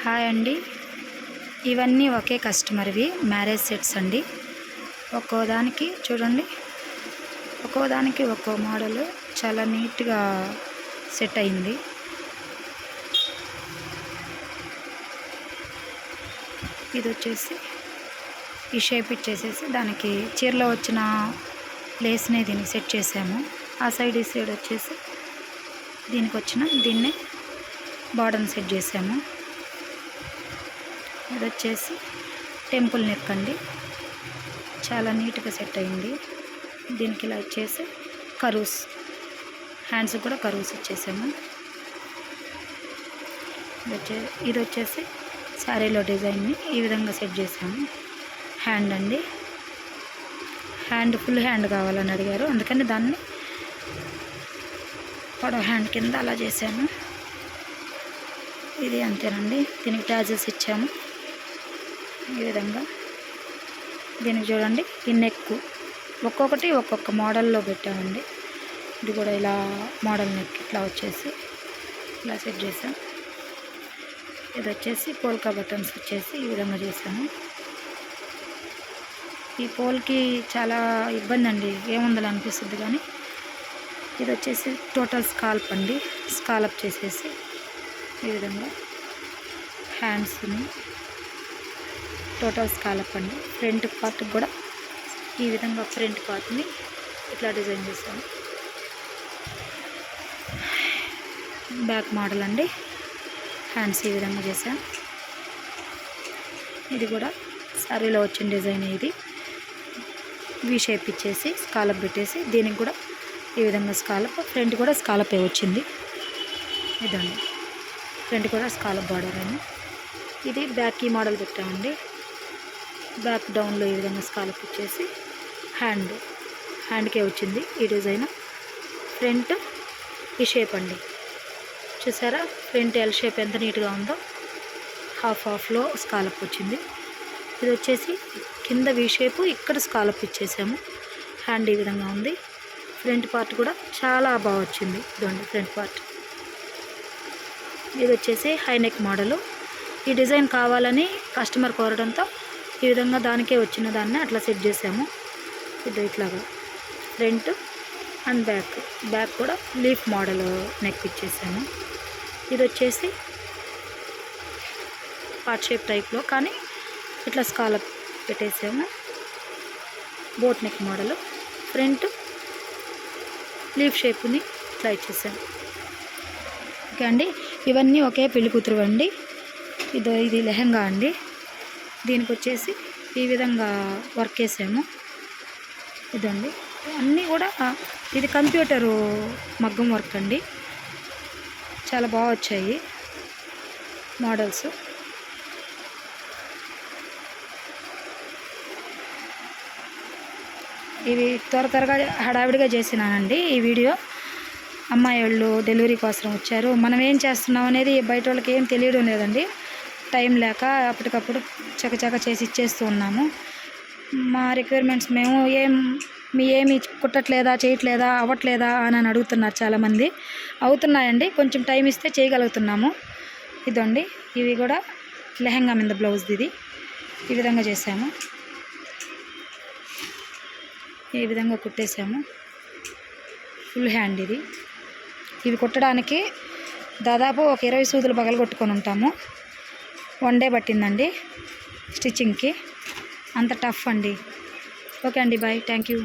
Hi అండి, ఇవన్నీ ఒకే కస్టమర్వి marriage sets అండి. ఒక్కో దానికి చూడండి, ఒక్కో దానికి ఒక్కో మోడల్ చాలా నీట్గా సెట్ అయింది. ఇది వచ్చేసి ఈ షేప్ ఇచ్చేసేసి దానికి చీరలో వచ్చిన లేస్నే దీన్ని సెట్ చేసాము. ఆ సైడ్ ఈ సైడ్ వచ్చేసి దీనికి వచ్చిన దీన్నే బార్డర్ని సెట్ చేసాము. ఇది వచ్చేసి టెంపుల్ నెక్ అండి, చాలా నీట్గా సెట్ అయింది. దీనికి ఇలా వచ్చేసి కరూస్ హ్యాండ్స్ కూడా కరూస్ ఇచ్చేసాము. ఇది వచ్చేసి శారీలో డిజైన్ని ఈ విధంగా సెట్ చేసాము. హ్యాండ్ అండి, హ్యాండ్ ఫుల్ హ్యాండ్ కావాలని అడిగారు, అందుకని దాన్ని పొడవ హ్యాండ్ కింద అలా చేసాము. ఇది అంతేనండి, దీనికి ట్యాజెస్ ఇచ్చాము. ఈ విధంగా దీనికి చూడండి, ఈ నెక్ ఒక్కొక్కటి ఒక్కొక్క మోడల్లో పెట్టామండి. ఇది కూడా ఇలా మోడల్ నెక్ ఇట్లా వచ్చేసి ఇలా సెట్ చేసాం. ఇది వచ్చేసి పోల్కా బటన్స్ వచ్చేసి ఈ విధంగా చేసాము. ఈ పోల్కి చాలా ఇబ్బంది అండి, ఏముందని అనిపిస్తుంది, కానీ ఇది వచ్చేసి టోటల్ స్కాల్ప్ అండి. స్కాలప్ చేసేసి ఈ విధంగా హ్యాండ్స్ని టోటల్ స్కాలప్ అండి. ఫ్రంట్ పార్ట్ కూడా ఈ విధంగా ఫ్రంట్ పార్ట్ని ఇట్లా డిజైన్ చేసాము. బ్యాక్ మోడల్ అండి, హ్యాండ్స్ ఈ విధంగా చేసాం. ఇది కూడా శారీలో వచ్చిన డిజైన్. ఇది వి షేప్ ఇచ్చేసి స్కాలప్ పెట్టేసి దీనికి కూడా ఈ విధంగా స్కాలప్, ఫ్రంట్ కూడా స్కాలపే వచ్చింది. ఇదండి ఫ్రంట్ కూడా స్కాలప్ బార్డర్ అని. ఇది బ్యాక్ ఈ మోడల్ పెట్టామండి. బ్యాక్ డౌన్లో ఈ విధంగా స్కాలప్ ఇచ్చేసి హ్యాండ్కే వచ్చింది ఈ డిజైన్. ఫ్రంట్ ఈ షేప్ అండి, చూసారా ఫ్రంట్ ఎల్ షేప్ ఎంత నీట్గా ఉందో. హాఫ్లో స్కాలప్ వచ్చింది. ఇది వచ్చేసి కింద వి షేపు, ఇక్కడ స్కాలప్ ఇచ్చేసాము. హ్యాండ్ ఈ విధంగా ఉంది. ఫ్రంట్ పార్ట్ కూడా చాలా బాగా వచ్చింది. ఇదండి ఫ్రంట్ పార్ట్. ఇది వచ్చేసి హై నెక్ మోడలు. ఈ డిజైన్ కావాలని కస్టమర్ కోరడంతో ఈ విధంగా దానికే వచ్చిన దాన్ని అట్లా సెట్ చేసాము. ఇది ఇట్లాగా ఫ్రంట్ అండ్ బ్యాక్ కూడా లీఫ్ మోడల్ నెక్ ఇచ్చేసాము. ఇది వచ్చేసి హార్ట్ షేప్ టైప్లో, కానీ ఇట్లా స్కాలప్ పెట్టేసాము. Boat neck model, front leaf షేప్ని ఇట్లా ఇచ్చేసాము. ఓకే అండి, ఇవన్నీ ఒకే పెళ్లి కూతురు అండి. ఇది లెహంగా అండి. దీనికి వచ్చేసి ఈ విధంగా వర్క్ వేసాము. ఇదండి అన్నీ కూడా ఇది కంప్యూటరు మగ్గం వర్క్ అండి, చాలా బాగా వచ్చాయి మోడల్స్. ఇవి త్వరగా హడావిడిగా చేసినానండి ఈ వీడియో. అమ్మాయి వాళ్ళు డెలివరీ కోసం వచ్చారు. మనం ఏం చేస్తున్నాం అనేది బయట వాళ్ళకి ఏం తెలియడం లేదండి. టైం లేక అప్పటికప్పుడు చకచక చేసి ఇచ్చేస్తూ ఉన్నాము. మా రిక్వైర్మెంట్స్ మేము ఏమి కుట్టట్లేదా, చేయట్లేదా, అవ్వట్లేదా అని అడుగుతున్నారు చాలామంది. అవుతున్నాయండి, కొంచెం టైం ఇస్తే చేయగలుగుతున్నాము. ఇదండి, ఇవి కూడా లెహంగా మీద బ్లౌజ్ ఇది ఈ విధంగా చేసాము. ఈ విధంగా కుట్టేసాము. ఫుల్ హ్యాండ్ ఇది. ఇవి కుట్టడానికి దాదాపు ఒక 20 సూదులు పగలగొట్టుకొని ఉంటాము. 1 డే పట్టిందండి స్టిచ్చింగ్కి. అంత టఫ్ అండి. ఓకే అండి, బాయ్, థ్యాంక్ యూ.